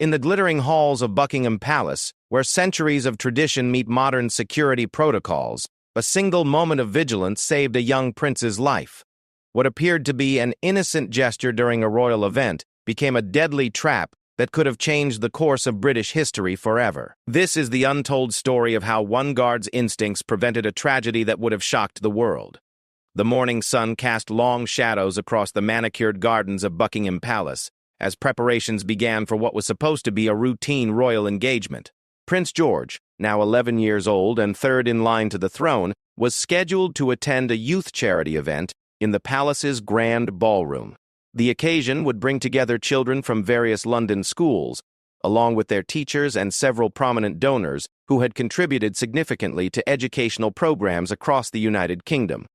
In the glittering halls of Buckingham Palace, where centuries of tradition meet modern security protocols, a single moment of vigilance saved a young prince's life. What appeared to be an innocent gesture during a royal event became a deadly trap that could have changed the course of British history forever. This is the untold story of how one guard's instincts prevented a tragedy that would have shocked the world. The morning sun cast long shadows across the manicured gardens of Buckingham Palace as preparations began for what was supposed to be a routine royal engagement. Prince George, now 11 years old and third in line to the throne, was scheduled to attend a youth charity event in the palace's grand ballroom. The occasion would bring together children from various London schools, along with their teachers and several prominent donors who had contributed significantly to educational programs across the United Kingdom.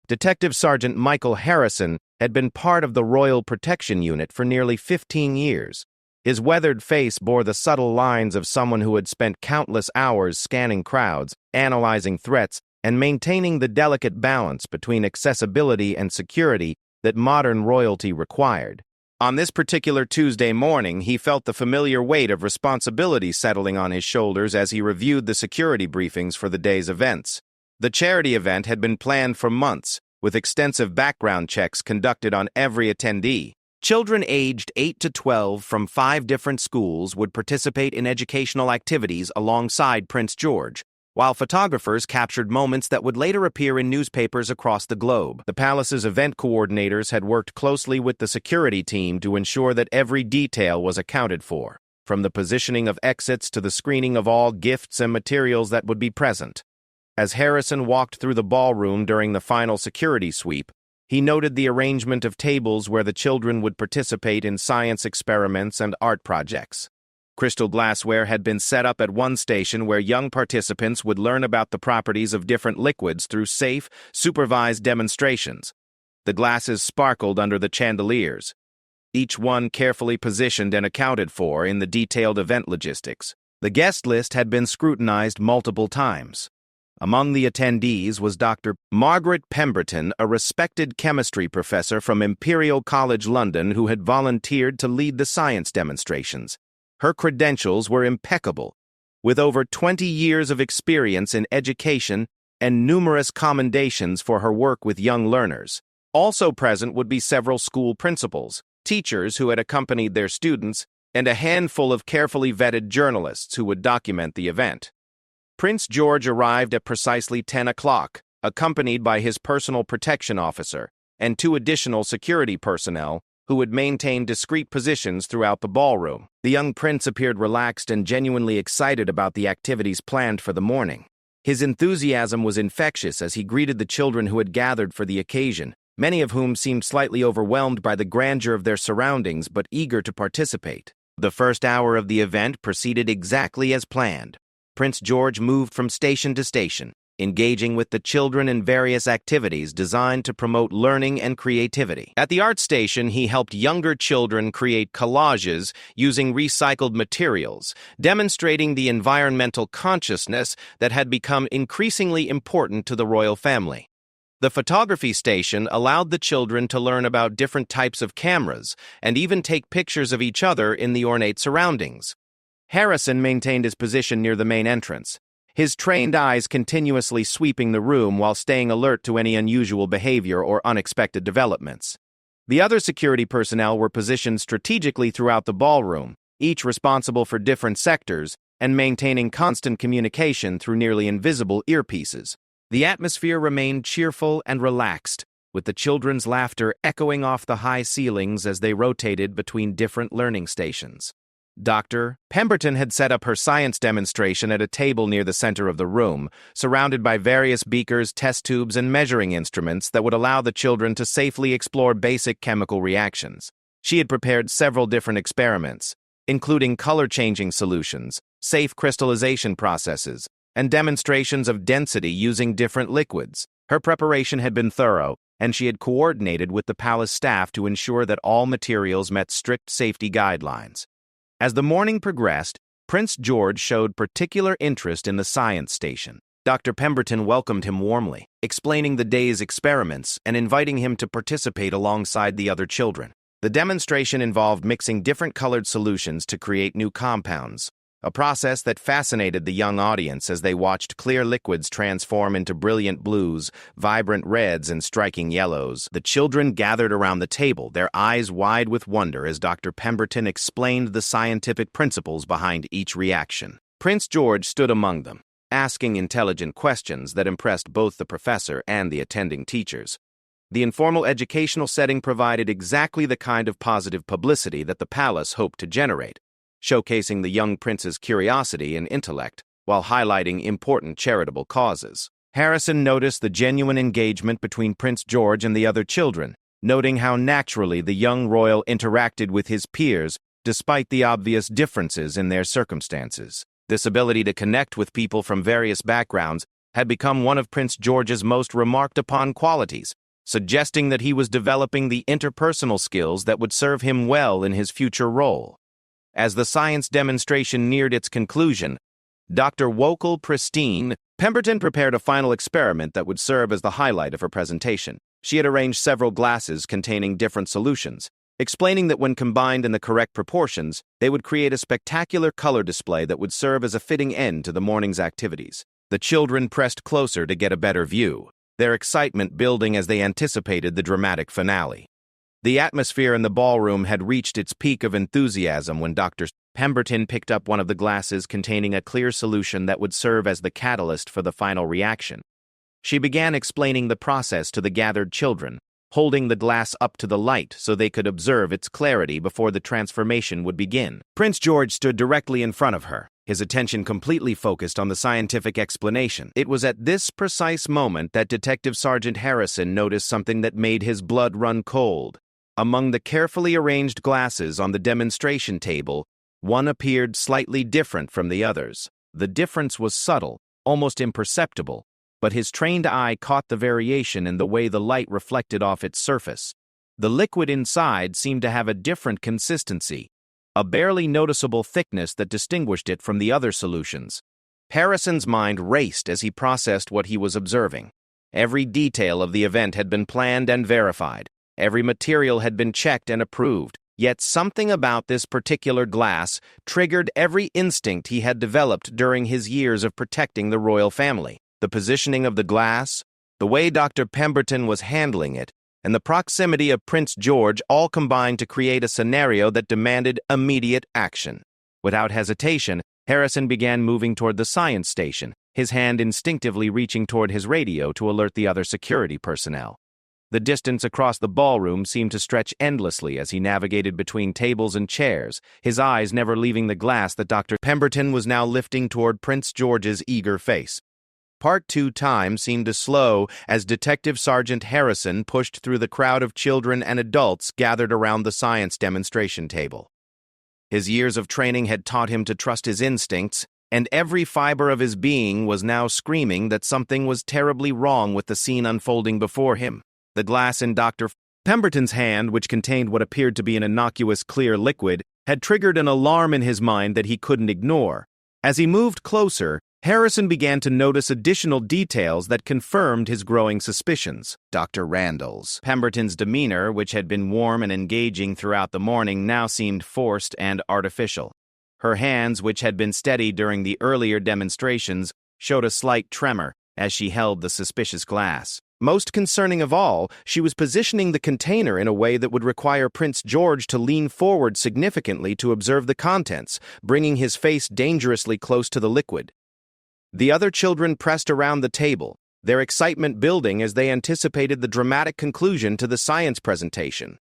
Detective Sergeant Michael Harrison had been part of the Royal Protection Unit for nearly 15 years. His weathered face bore the subtle lines of someone who had spent countless hours scanning crowds, analyzing threats, and maintaining the delicate balance between accessibility and security that modern royalty required. On this particular Tuesday morning, he felt the familiar weight of responsibility settling on his shoulders as he reviewed the security briefings for the day's events. The charity event had been planned for months, with extensive background checks conducted on every attendee. Children aged 8 to 12 from 5 different schools would participate in educational activities alongside Prince George, while photographers captured moments that would later appear in newspapers across the globe. The palace's event coordinators had worked closely with the security team to ensure that every detail was accounted for, from the positioning of exits to the screening of all gifts and materials that would be present. As Harrison walked through the ballroom during the final security sweep, he noted the arrangement of tables where the children would participate in science experiments and art projects. Crystal glassware had been set up at one station where young participants would learn about the properties of different liquids through safe, supervised demonstrations. The glasses sparkled under the chandeliers, each one carefully positioned and accounted for in the detailed event logistics. The guest list had been scrutinized multiple times. Among the attendees was Dr. Margaret Pemberton, a respected chemistry professor from Imperial College London who had volunteered to lead the science demonstrations. Her credentials were impeccable, with over 20 years of experience in education and numerous commendations for her work with young learners. Also present would be several school principals, teachers who had accompanied their students, and a handful of carefully vetted journalists who would document the event. Prince George arrived at precisely 10 o'clock, accompanied by his personal protection officer and 2 additional security personnel who would maintain discreet positions throughout the ballroom. The young prince appeared relaxed and genuinely excited about the activities planned for the morning. His enthusiasm was infectious as he greeted the children who had gathered for the occasion, many of whom seemed slightly overwhelmed by the grandeur of their surroundings but eager to participate. The first hour of the event proceeded exactly as planned. Prince George moved from station to station, engaging with the children in various activities designed to promote learning and creativity. At the art station, he helped younger children create collages using recycled materials, demonstrating the environmental consciousness that had become increasingly important to the royal family. The photography station allowed the children to learn about different types of cameras and even take pictures of each other in the ornate surroundings. Harrison maintained his position near the main entrance, his trained eyes continuously sweeping the room while staying alert to any unusual behavior or unexpected developments. The other security personnel were positioned strategically throughout the ballroom, each responsible for different sectors and maintaining constant communication through nearly invisible earpieces. The atmosphere remained cheerful and relaxed, with the children's laughter echoing off the high ceilings as they rotated between different learning stations. Dr. Pemberton had set up her science demonstration at a table near the center of the room, surrounded by various beakers, test tubes, and measuring instruments that would allow the children to safely explore basic chemical reactions. She had prepared several different experiments, including color-changing solutions, safe crystallization processes, and demonstrations of density using different liquids. Her preparation had been thorough, and she had coordinated with the palace staff to ensure that all materials met strict safety guidelines. As the morning progressed, Prince George showed particular interest in the science station. Dr. Pemberton welcomed him warmly, explaining the day's experiments and inviting him to participate alongside the other children. The demonstration involved mixing different colored solutions to create new compounds, a process that fascinated the young audience as they watched clear liquids transform into brilliant blues, vibrant reds, and striking yellows. The children gathered around the table, their eyes wide with wonder as Dr. Pemberton explained the scientific principles behind each reaction. Prince George stood among them, asking intelligent questions that impressed both the professor and the attending teachers. The informal educational setting provided exactly the kind of positive publicity that the palace hoped to generate, showcasing the young prince's curiosity and intellect while highlighting important charitable causes. Harrison noticed the genuine engagement between Prince George and the other children, noting how naturally the young royal interacted with his peers despite the obvious differences in their circumstances. This ability to connect with people from various backgrounds had become one of Prince George's most remarked-upon qualities, suggesting that he was developing the interpersonal skills that would serve him well in his future role. As the science demonstration neared its conclusion, Dr. Wokel Pristine Pemberton prepared a final experiment that would serve as the highlight of her presentation. She had arranged several glasses containing different solutions, explaining that when combined in the correct proportions, they would create a spectacular color display that would serve as a fitting end to the morning's activities. The children pressed closer to get a better view, their excitement building as they anticipated the dramatic finale. The atmosphere in the ballroom had reached its peak of enthusiasm when Dr. Pemberton picked up one of the glasses containing a clear solution that would serve as the catalyst for the final reaction. She began explaining the process to the gathered children, holding the glass up to the light so they could observe its clarity before the transformation would begin. Prince George stood directly in front of her, his attention completely focused on the scientific explanation. It was at this precise moment that Detective Sergeant Harrison noticed something that made his blood run cold. Among the carefully arranged glasses on the demonstration table, one appeared slightly different from the others. The difference was subtle, almost imperceptible, but his trained eye caught the variation in the way the light reflected off its surface. The liquid inside seemed to have a different consistency, a barely noticeable thickness that distinguished it from the other solutions. Harrison's mind raced as he processed what he was observing. Every detail of the event had been planned and verified. Every material had been checked and approved. Yet something about this particular glass triggered every instinct he had developed during his years of protecting the royal family. The positioning of the glass, the way Dr. Pemberton was handling it, and the proximity of Prince George all combined to create a scenario that demanded immediate action. Without hesitation, Harrison began moving toward the science station, his hand instinctively reaching toward his radio to alert the other security personnel. The distance across the ballroom seemed to stretch endlessly as he navigated between tables and chairs, his eyes never leaving the glass that Dr. Pemberton was now lifting toward Prince George's eager face. Part 2 time seemed to slow as Detective Sergeant Harrison pushed through the crowd of children and adults gathered around the science demonstration table. His years of training had taught him to trust his instincts, and every fiber of his being was now screaming that something was terribly wrong with the scene unfolding before him. The glass in Dr. Pemberton's hand, which contained what appeared to be an innocuous clear liquid, had triggered an alarm in his mind that he couldn't ignore. As he moved closer, Harrison began to notice additional details that confirmed his growing suspicions. Dr. Pemberton's demeanor, which had been warm and engaging throughout the morning, now seemed forced and artificial. Her hands, which had been steady during the earlier demonstrations, showed a slight tremor as she held the suspicious glass. Most concerning of all, she was positioning the container in a way that would require Prince George to lean forward significantly to observe the contents, bringing his face dangerously close to the liquid. The other children pressed around the table, their excitement building as they anticipated the dramatic conclusion to the science presentation.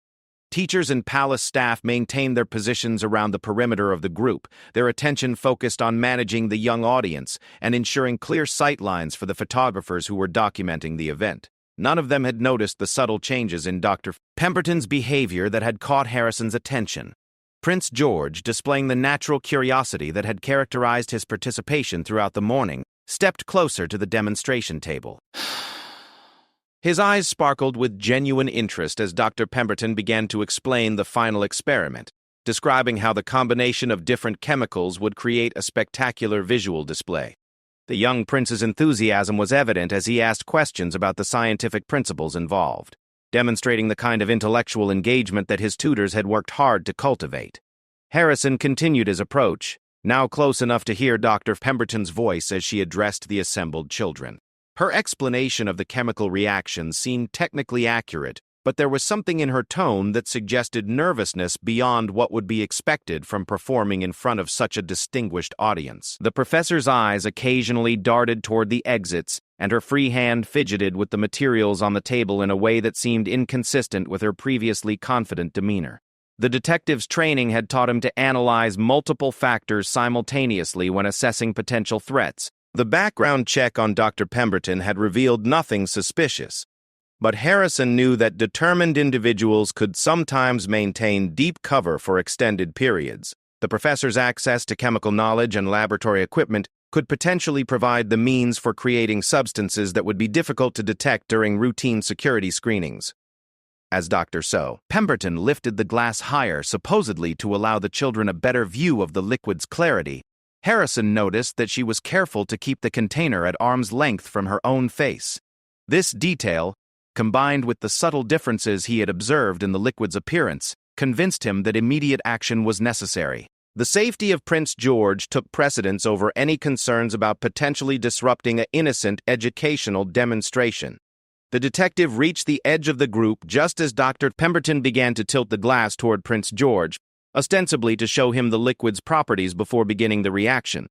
Teachers and palace staff maintained their positions around the perimeter of the group, their attention focused on managing the young audience and ensuring clear sightlines for the photographers who were documenting the event. None of them had noticed the subtle changes in Dr. Pemberton's behavior that had caught Harrison's attention. Prince George, displaying the natural curiosity that had characterized his participation throughout the morning, stepped closer to the demonstration table. His eyes sparkled with genuine interest as Dr. Pemberton began to explain the final experiment, describing how the combination of different chemicals would create a spectacular visual display. The young prince's enthusiasm was evident as he asked questions about the scientific principles involved. demonstrating the kind of intellectual engagement that his tutors had worked hard to cultivate. Harrison continued his approach, now close enough to hear Dr. Pemberton's voice as she addressed the assembled children. Her explanation of the chemical reaction seemed technically accurate, but there was something in her tone that suggested nervousness beyond what would be expected from performing in front of such a distinguished audience. The professor's eyes occasionally darted toward the exits, and her free hand fidgeted with the materials on the table in a way that seemed inconsistent with her previously confident demeanor. The detective's training had taught him to analyze multiple factors simultaneously when assessing potential threats. The background check on Dr. Pemberton had revealed nothing suspicious, but Harrison knew that determined individuals could sometimes maintain deep cover for extended periods. The professor's access to chemical knowledge and laboratory equipment could potentially provide the means for creating substances that would be difficult to detect during routine security screenings. As Dr. Pemberton lifted the glass higher, supposedly to allow the children a better view of the liquid's clarity, Harrison noticed that she was careful to keep the container at arm's length from her own face. This detail, combined with the subtle differences he had observed in the liquid's appearance, convinced him that immediate action was necessary. The safety of Prince George took precedence over any concerns about potentially disrupting an innocent educational demonstration. The detective reached the edge of the group just as Dr. Pemberton began to tilt the glass toward Prince George, ostensibly to show him the liquid's properties before beginning the reaction.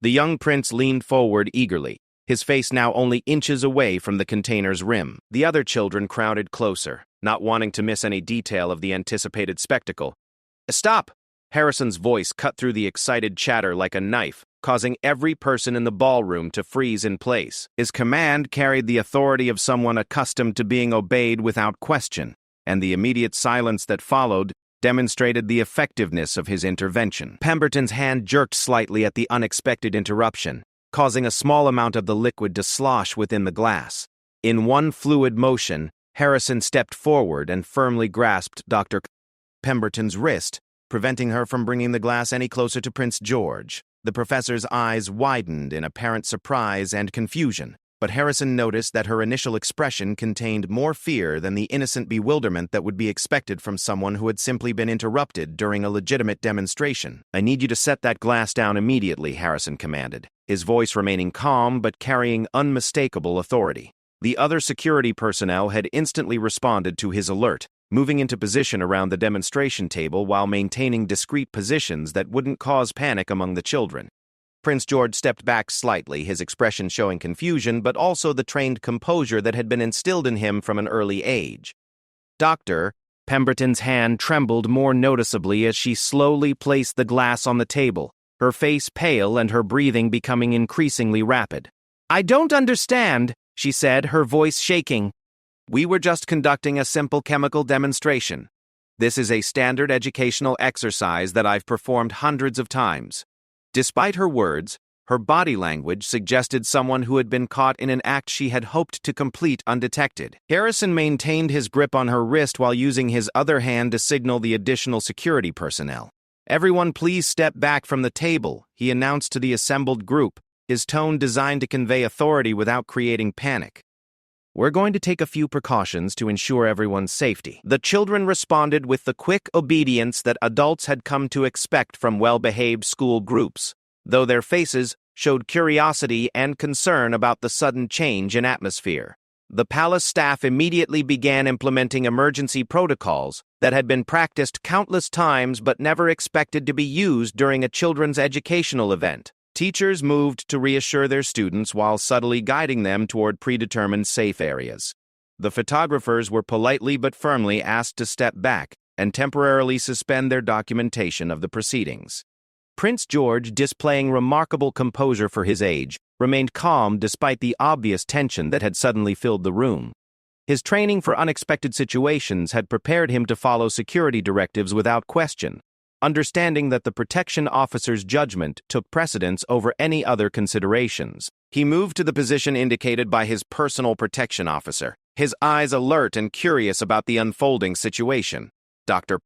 The young prince leaned forward eagerly, his face now only inches away from the container's rim. The other children crowded closer, not wanting to miss any detail of the anticipated spectacle. "Stop!" Harrison's voice cut through the excited chatter like a knife, causing every person in the ballroom to freeze in place. His command carried the authority of someone accustomed to being obeyed without question, and the immediate silence that followed demonstrated the effectiveness of his intervention. Pemberton's hand jerked slightly at the unexpected interruption, causing a small amount of the liquid to slosh within the glass. In one fluid motion, Harrison stepped forward and firmly grasped Dr. Pemberton's wrist, preventing her from bringing the glass any closer to Prince George. The professor's eyes widened in apparent surprise and confusion, but Harrison noticed that her initial expression contained more fear than the innocent bewilderment that would be expected from someone who had simply been interrupted during a legitimate demonstration. "I need you to set that glass down immediately," Harrison commanded, his voice remaining calm but carrying unmistakable authority. The other security personnel had instantly responded to his alert, moving into position around the demonstration table while maintaining discreet positions that wouldn't cause panic among the children. Prince George stepped back slightly, his expression showing confusion, but also the trained composure that had been instilled in him from an early age. Dr. Pemberton's hand trembled more noticeably as she slowly placed the glass on the table, her face pale and her breathing becoming increasingly rapid. "I don't understand," she said, her voice shaking. "We were just conducting a simple chemical demonstration. This is a standard educational exercise that I've performed hundreds of times." Despite her words, her body language suggested someone who had been caught in an act she had hoped to complete undetected. Harrison maintained his grip on her wrist while using his other hand to signal the additional security personnel. "Everyone please step back from the table," he announced to the assembled group, his tone designed to convey authority without creating panic. "We're going to take a few precautions to ensure everyone's safety." The children responded with the quick obedience that adults had come to expect from well-behaved school groups, though their faces showed curiosity and concern about the sudden change in atmosphere. The palace staff immediately began implementing emergency protocols that had been practiced countless times but never expected to be used during a children's educational event. Teachers moved to reassure their students while subtly guiding them toward predetermined safe areas. The photographers were politely but firmly asked to step back and temporarily suspend their documentation of the proceedings. Prince George, displaying remarkable composure for his age, remained calm despite the obvious tension that had suddenly filled the room. His training for unexpected situations had prepared him to follow security directives without question, understanding that the protection officer's judgment took precedence over any other considerations. He moved to the position indicated by his personal protection officer, his eyes alert and curious about the unfolding situation. Dr.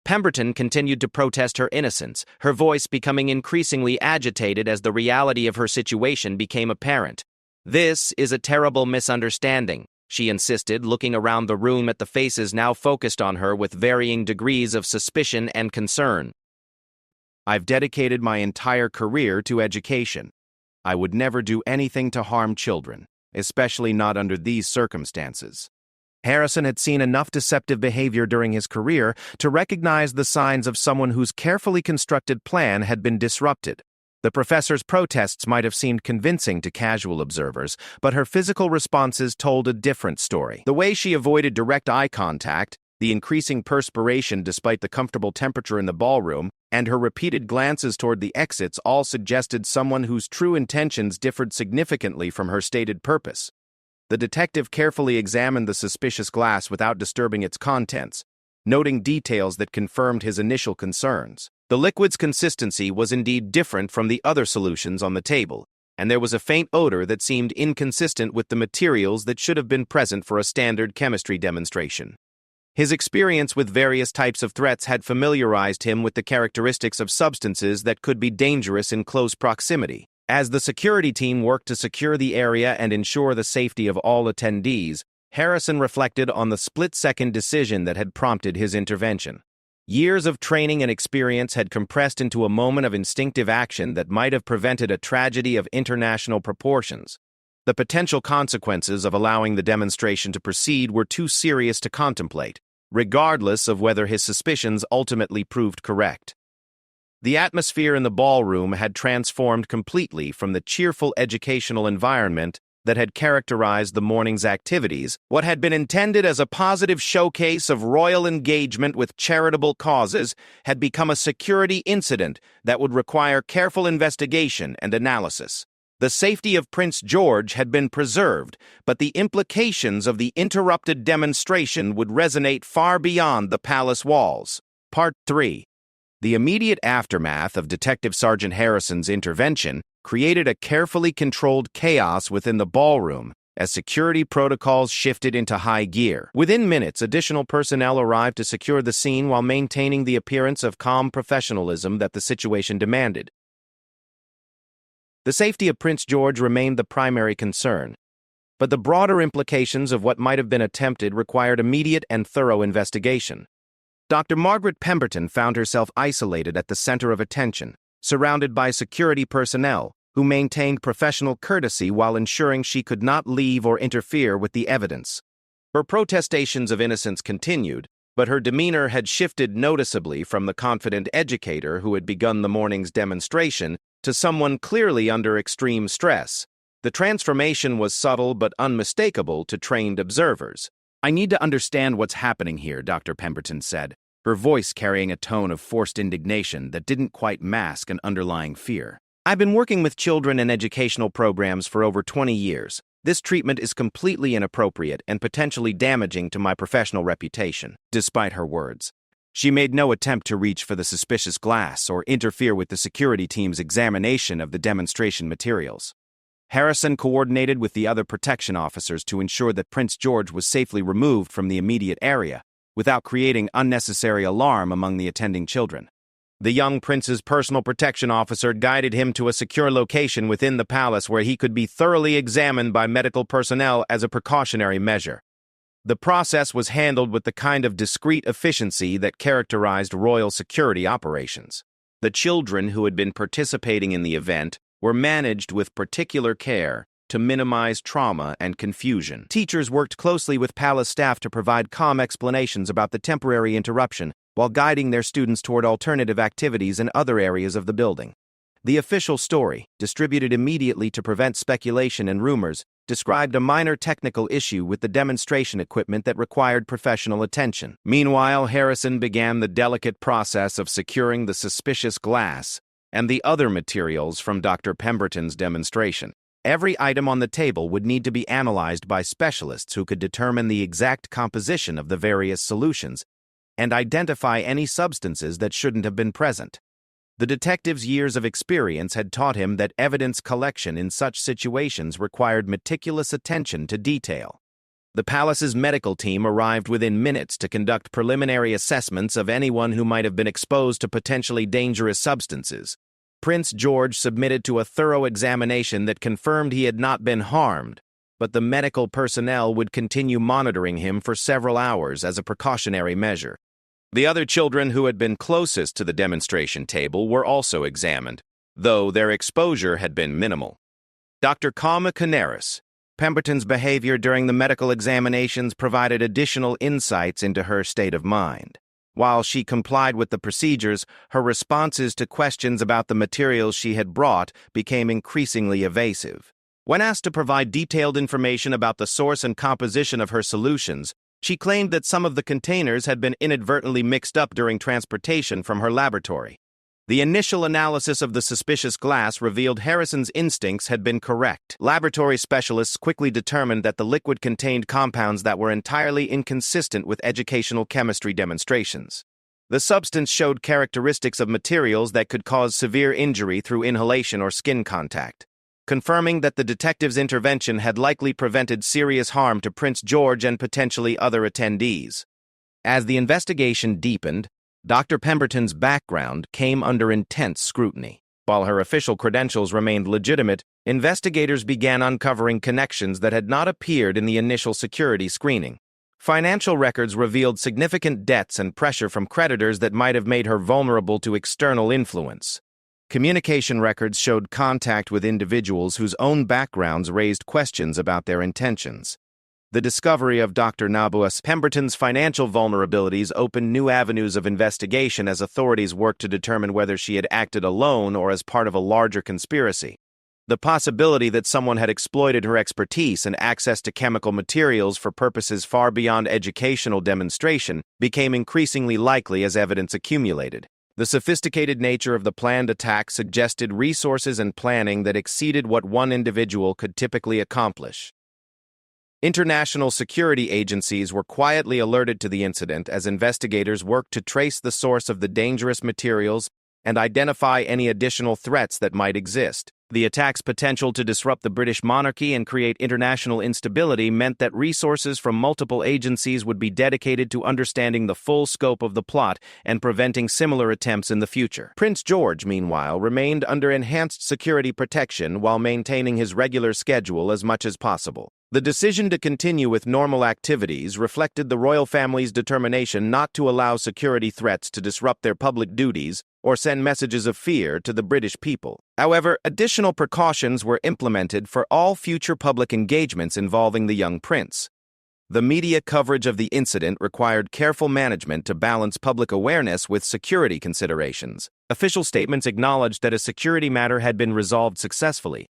Pemberton continued to protest her innocence, her voice becoming increasingly agitated as the reality of her situation became apparent. "This is a terrible misunderstanding. she insisted, looking around the room at the faces now focused on her with varying degrees of suspicion and concern. "I've dedicated my entire career to education. I would never do anything to harm children, especially not under these circumstances." Harrison had seen enough deceptive behavior during his career to recognize the signs of someone whose carefully constructed plan had been disrupted. The professor's protests might have seemed convincing to casual observers, but her physical responses told a different story. The way she avoided direct eye contact, the increasing perspiration despite the comfortable temperature in the ballroom, and her repeated glances toward the exits all suggested someone whose true intentions differed significantly from her stated purpose. The detective carefully examined the suspicious glass without disturbing its contents, noting details that confirmed his initial concerns. The liquid's consistency was indeed different from the other solutions on the table, and there was a faint odor that seemed inconsistent with the materials that should have been present for a standard chemistry demonstration. His experience with various types of threats had familiarized him with the characteristics of substances that could be dangerous in close proximity. As the security team worked to secure the area and ensure the safety of all attendees, Harrison reflected on the split-second decision that had prompted his intervention. Years of training and experience had compressed into a moment of instinctive action that might have prevented a tragedy of international proportions. The potential consequences of allowing the demonstration to proceed were too serious to contemplate, regardless of whether his suspicions ultimately proved correct. The atmosphere in the ballroom had transformed completely from the cheerful educational environment that had characterized the morning's activities. What had been intended as a positive showcase of royal engagement with charitable causes had become a security incident that would require careful investigation and analysis. The safety of Prince George had been preserved, but the implications of the interrupted demonstration would resonate far beyond the palace walls. Part 3. The immediate aftermath of Detective Sergeant Harrison's intervention created a carefully controlled chaos within the ballroom as security protocols shifted into high gear. Within minutes, additional personnel arrived to secure the scene while maintaining the appearance of calm professionalism that the situation demanded. The safety of Prince George remained the primary concern, but the broader implications of what might have been attempted required immediate and thorough investigation. Dr. Margaret Pemberton found herself isolated at the center of attention, surrounded by security personnel who maintained professional courtesy while ensuring she could not leave or interfere with the evidence. Her protestations of innocence continued, but her demeanor had shifted noticeably from the confident educator who had begun the morning's demonstration to someone clearly under extreme stress. The transformation was subtle but unmistakable to trained observers. "I need to understand what's happening here," Dr. Pemberton said, her voice carrying a tone of forced indignation that didn't quite mask an underlying fear. "I've been working with children and educational programs for over 20 years. This treatment is completely inappropriate and potentially damaging to my professional reputation." Despite her words, she made no attempt to reach for the suspicious glass or interfere with the security team's examination of the demonstration materials. Harrison coordinated with the other protection officers to ensure that Prince George was safely removed from the immediate area, without creating unnecessary alarm among the attending children. The young prince's personal protection officer guided him to a secure location within the palace where he could be thoroughly examined by medical personnel as a precautionary measure. The process was handled with the kind of discreet efficiency that characterized royal security operations. The children who had been participating in the event were managed with particular care to minimize trauma and confusion. Teachers worked closely with palace staff to provide calm explanations about the temporary interruption while guiding their students toward alternative activities in other areas of the building. The official story, distributed immediately to prevent speculation and rumors, described a minor technical issue with the demonstration equipment that required professional attention. Meanwhile, Harrison began the delicate process of securing the suspicious glass and the other materials from Dr. Pemberton's demonstration. Every item on the table would need to be analyzed by specialists who could determine the exact composition of the various solutions and identify any substances that shouldn't have been present. The detective's years of experience had taught him that evidence collection in such situations required meticulous attention to detail. The palace's medical team arrived within minutes to conduct preliminary assessments of anyone who might have been exposed to potentially dangerous substances. Prince George submitted to a thorough examination that confirmed he had not been harmed, but the medical personnel would continue monitoring him for several hours as a precautionary measure. The other children who had been closest to the demonstration table were also examined, though their exposure had been minimal. Dr. Calma Canaris, Pemberton's behavior during the medical examinations provided additional insights into her state of mind. While she complied with the procedures, her responses to questions about the materials she had brought became increasingly evasive. When asked to provide detailed information about the source and composition of her solutions, she claimed that some of the containers had been inadvertently mixed up during transportation from her laboratory. The initial analysis of the suspicious glass revealed Harrison's instincts had been correct. Laboratory specialists quickly determined that the liquid contained compounds that were entirely inconsistent with educational chemistry demonstrations. The substance showed characteristics of materials that could cause severe injury through inhalation or skin contact, confirming that the detectives' intervention had likely prevented serious harm to Prince George and potentially other attendees. As the investigation deepened, Dr. Pemberton's background came under intense scrutiny. While her official credentials remained legitimate, investigators began uncovering connections that had not appeared in the initial security screening. Financial records revealed significant debts and pressure from creditors that might have made her vulnerable to external influence. Communication records showed contact with individuals whose own backgrounds raised questions about their intentions. The discovery of Dr. Nabuas Pemberton's financial vulnerabilities opened new avenues of investigation as authorities worked to determine whether she had acted alone or as part of a larger conspiracy. The possibility that someone had exploited her expertise and access to chemical materials for purposes far beyond educational demonstration became increasingly likely as evidence accumulated. The sophisticated nature of the planned attack suggested resources and planning that exceeded what one individual could typically accomplish. International security agencies were quietly alerted to the incident as investigators worked to trace the source of the dangerous materials and identify any additional threats that might exist. The attack's potential to disrupt the British monarchy and create international instability meant that resources from multiple agencies would be dedicated to understanding the full scope of the plot and preventing similar attempts in the future. Prince George, meanwhile, remained under enhanced security protection while maintaining his regular schedule as much as possible. The decision to continue with normal activities reflected the royal family's determination not to allow security threats to disrupt their public duties or send messages of fear to the British people. However, additional precautions were implemented for all future public engagements involving the young prince. The media coverage of the incident required careful management to balance public awareness with security considerations. Official statements acknowledged that a security matter had been resolved successfully,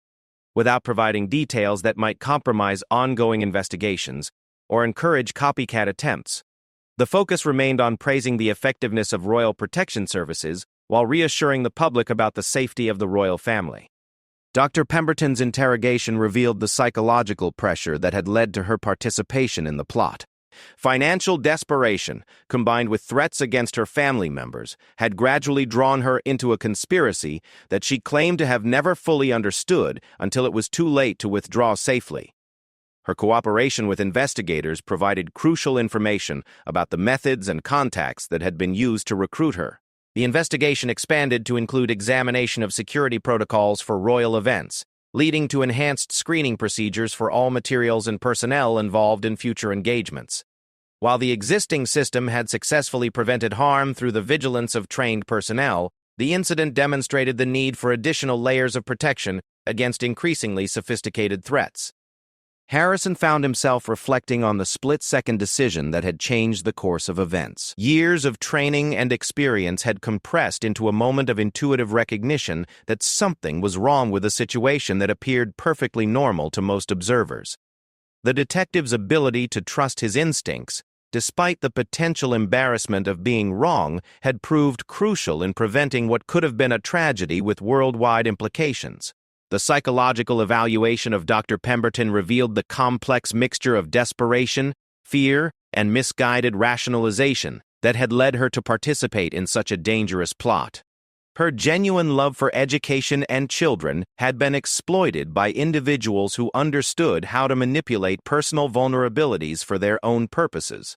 without providing details that might compromise ongoing investigations or encourage copycat attempts. The focus remained on praising the effectiveness of royal protection services while reassuring the public about the safety of the royal family. Dr. Pemberton's interrogation revealed the psychological pressure that had led to her participation in the plot. Financial desperation, combined with threats against her family members, had gradually drawn her into a conspiracy that she claimed to have never fully understood until it was too late to withdraw safely. Her cooperation with investigators provided crucial information about the methods and contacts that had been used to recruit her. The investigation expanded to include examination of security protocols for royal events, leading to enhanced screening procedures for all materials and personnel involved in future engagements. While the existing system had successfully prevented harm through the vigilance of trained personnel, the incident demonstrated the need for additional layers of protection against increasingly sophisticated threats. Harrison found himself reflecting on the split-second decision that had changed the course of events. Years of training and experience had compressed into a moment of intuitive recognition that something was wrong with a situation that appeared perfectly normal to most observers. The detective's ability to trust his instincts, despite the potential embarrassment of being wrong, had proved crucial in preventing what could have been a tragedy with worldwide implications. The psychological evaluation of Dr. Pemberton revealed the complex mixture of desperation, fear, and misguided rationalization that had led her to participate in such a dangerous plot. Her genuine love for education and children had been exploited by individuals who understood how to manipulate personal vulnerabilities for their own purposes.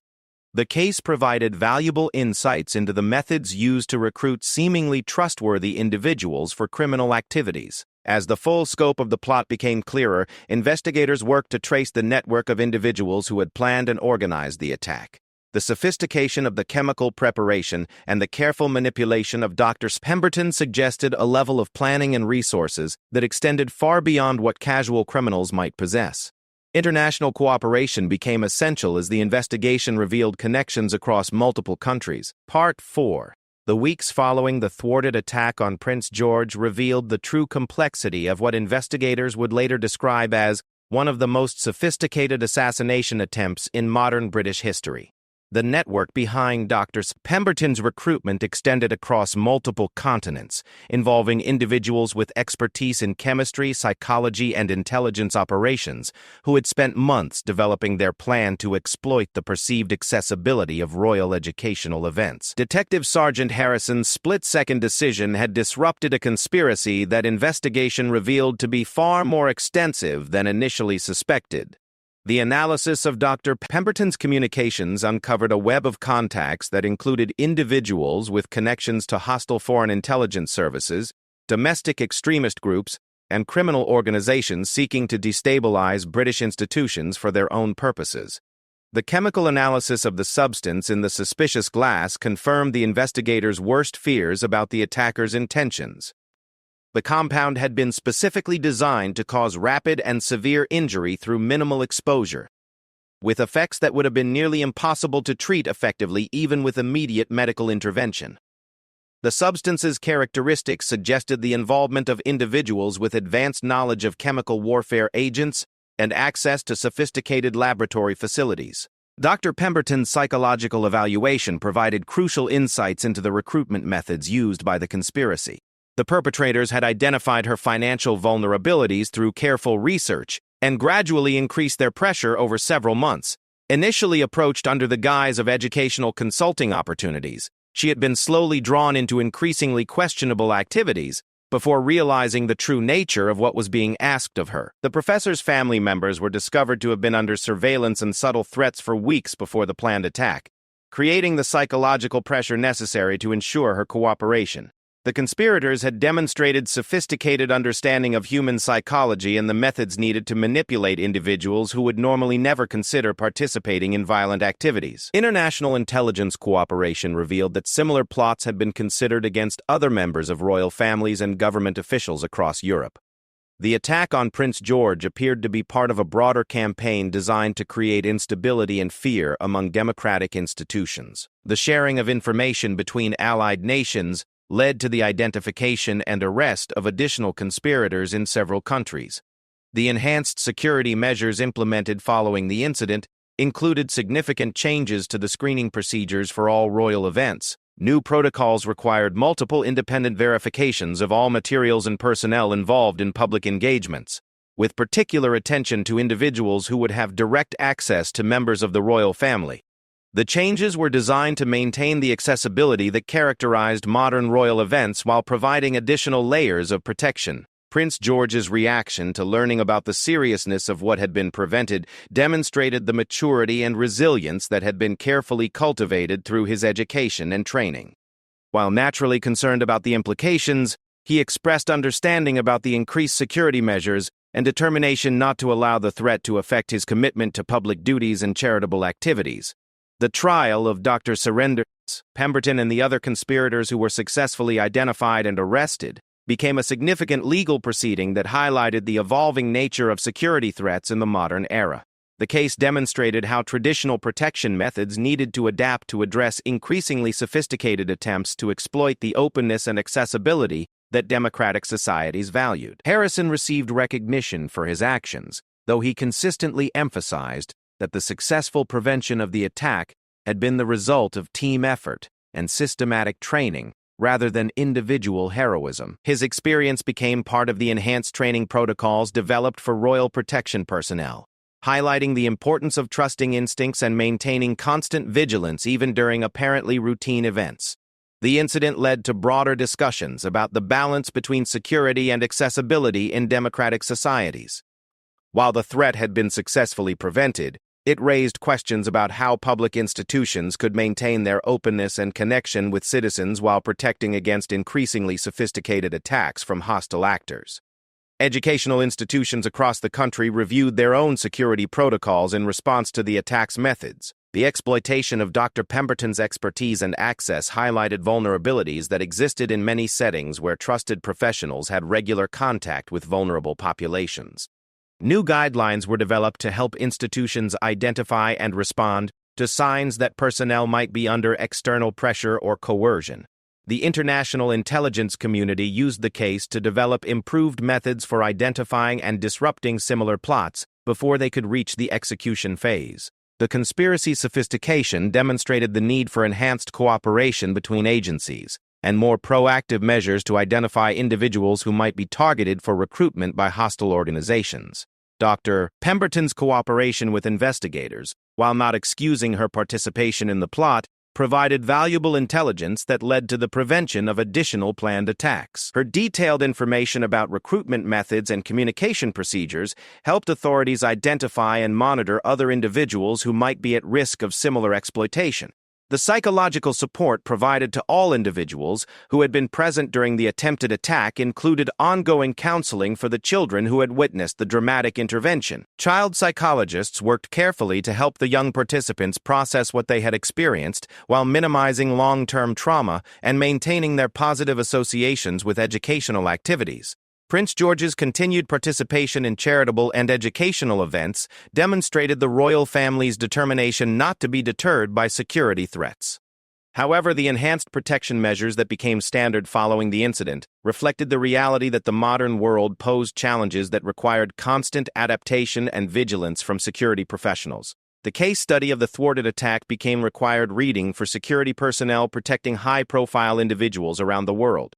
The case provided valuable insights into the methods used to recruit seemingly trustworthy individuals for criminal activities. As the full scope of the plot became clearer, investigators worked to trace the network of individuals who had planned and organized the attack. The sophistication of the chemical preparation and the careful manipulation of Dr. Pemberton suggested a level of planning and resources that extended far beyond what casual criminals might possess. International cooperation became essential as the investigation revealed connections across multiple countries. Part 4. The weeks following the thwarted attack on Prince George revealed the true complexity of what investigators would later describe as one of the most sophisticated assassination attempts in modern British history. The network behind Dr. Pemberton's recruitment extended across multiple continents, involving individuals with expertise in chemistry, psychology, and intelligence operations, who had spent months developing their plan to exploit the perceived accessibility of royal educational events. Detective Sergeant Harrison's split-second decision had disrupted a conspiracy that investigation revealed to be far more extensive than initially suspected. The analysis of Dr. Pemberton's communications uncovered a web of contacts that included individuals with connections to hostile foreign intelligence services, domestic extremist groups, and criminal organizations seeking to destabilize British institutions for their own purposes. The chemical analysis of the substance in the suspicious glass confirmed the investigators' worst fears about the attacker's intentions. The compound had been specifically designed to cause rapid and severe injury through minimal exposure, with effects that would have been nearly impossible to treat effectively even with immediate medical intervention. The substance's characteristics suggested the involvement of individuals with advanced knowledge of chemical warfare agents and access to sophisticated laboratory facilities. Dr. Pemberton's psychological evaluation provided crucial insights into the recruitment methods used by the conspiracy. The perpetrators had identified her financial vulnerabilities through careful research and gradually increased their pressure over several months. Initially approached under the guise of educational consulting opportunities, she had been slowly drawn into increasingly questionable activities before realizing the true nature of what was being asked of her. The professor's family members were discovered to have been under surveillance and subtle threats for weeks before the planned attack, creating the psychological pressure necessary to ensure her cooperation. The conspirators had demonstrated sophisticated understanding of human psychology and the methods needed to manipulate individuals who would normally never consider participating in violent activities. International intelligence cooperation revealed that similar plots had been considered against other members of royal families and government officials across Europe. The attack on Prince George appeared to be part of a broader campaign designed to create instability and fear among democratic institutions. The sharing of information between allied nations led to the identification and arrest of additional conspirators in several countries. The enhanced security measures implemented following the incident included significant changes to the screening procedures for all royal events. New protocols required multiple independent verifications of all materials and personnel involved in public engagements, with particular attention to individuals who would have direct access to members of the royal family. The changes were designed to maintain the accessibility that characterized modern royal events while providing additional layers of protection. Prince George's reaction to learning about the seriousness of what had been prevented demonstrated the maturity and resilience that had been carefully cultivated through his education and training. While naturally concerned about the implications, he expressed understanding about the increased security measures and determination not to allow the threat to affect his commitment to public duties and charitable activities. The trial of Dr. Pemberton and the other conspirators who were successfully identified and arrested became a significant legal proceeding that highlighted the evolving nature of security threats in the modern era. The case demonstrated how traditional protection methods needed to adapt to address increasingly sophisticated attempts to exploit the openness and accessibility that democratic societies valued. Harrison received recognition for his actions, though he consistently emphasized that the successful prevention of the attack had been the result of team effort and systematic training rather than individual heroism. His experience became part of the enhanced training protocols developed for royal protection personnel, highlighting the importance of trusting instincts and maintaining constant vigilance even during apparently routine events. The incident led to broader discussions about the balance between security and accessibility in democratic societies. While the threat had been successfully prevented, It raised questions about how public institutions could maintain their openness and connection with citizens while protecting against increasingly sophisticated attacks from hostile actors. Educational institutions across the country reviewed their own security protocols in response to the attack's methods. The exploitation of Dr. Pemberton's expertise and access highlighted vulnerabilities that existed in many settings where trusted professionals had regular contact with vulnerable populations. New guidelines were developed to help institutions identify and respond to signs that personnel might be under external pressure or coercion. The international intelligence community used the case to develop improved methods for identifying and disrupting similar plots before they could reach the execution phase. The conspiracy's sophistication demonstrated the need for enhanced cooperation between agencies and more proactive measures to identify individuals who might be targeted for recruitment by hostile organizations. Dr. Pemberton's cooperation with investigators, while not excusing her participation in the plot, provided valuable intelligence that led to the prevention of additional planned attacks. Her detailed information about recruitment methods and communication procedures helped authorities identify and monitor other individuals who might be at risk of similar exploitation. The psychological support provided to all individuals who had been present during the attempted attack included ongoing counseling for the children who had witnessed the dramatic intervention. Child psychologists worked carefully to help the young participants process what they had experienced while minimizing long-term trauma and maintaining their positive associations with educational activities. Prince George's continued participation in charitable and educational events demonstrated the royal family's determination not to be deterred by security threats. However, the enhanced protection measures that became standard following the incident reflected the reality that the modern world posed challenges that required constant adaptation and vigilance from security professionals. The case study of the thwarted attack became required reading for security personnel protecting high-profile individuals around the world.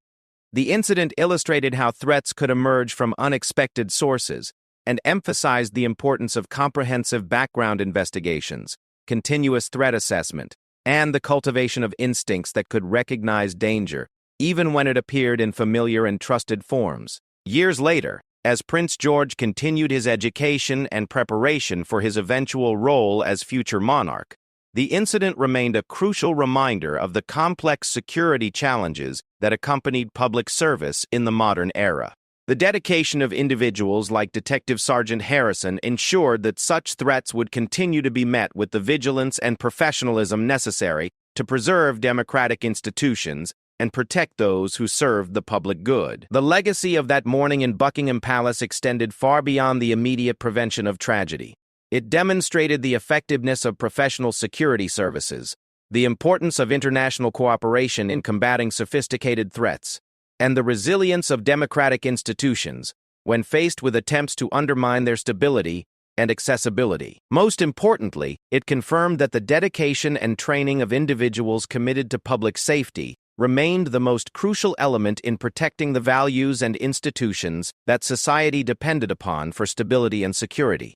The incident illustrated how threats could emerge from unexpected sources and emphasized the importance of comprehensive background investigations, continuous threat assessment, and the cultivation of instincts that could recognize danger, even when it appeared in familiar and trusted forms. Years later, as Prince George continued his education and preparation for his eventual role as future monarch, the incident remained a crucial reminder of the complex security challenges that accompanied public service in the modern era. The dedication of individuals like Detective Sergeant Harrison ensured that such threats would continue to be met with the vigilance and professionalism necessary to preserve democratic institutions and protect those who served the public good. The legacy of that morning in Buckingham Palace extended far beyond the immediate prevention of tragedy. It demonstrated the effectiveness of professional security services, the importance of international cooperation in combating sophisticated threats, and the resilience of democratic institutions when faced with attempts to undermine their stability and accessibility. Most importantly, it confirmed that the dedication and training of individuals committed to public safety remained the most crucial element in protecting the values and institutions that society depended upon for stability and security.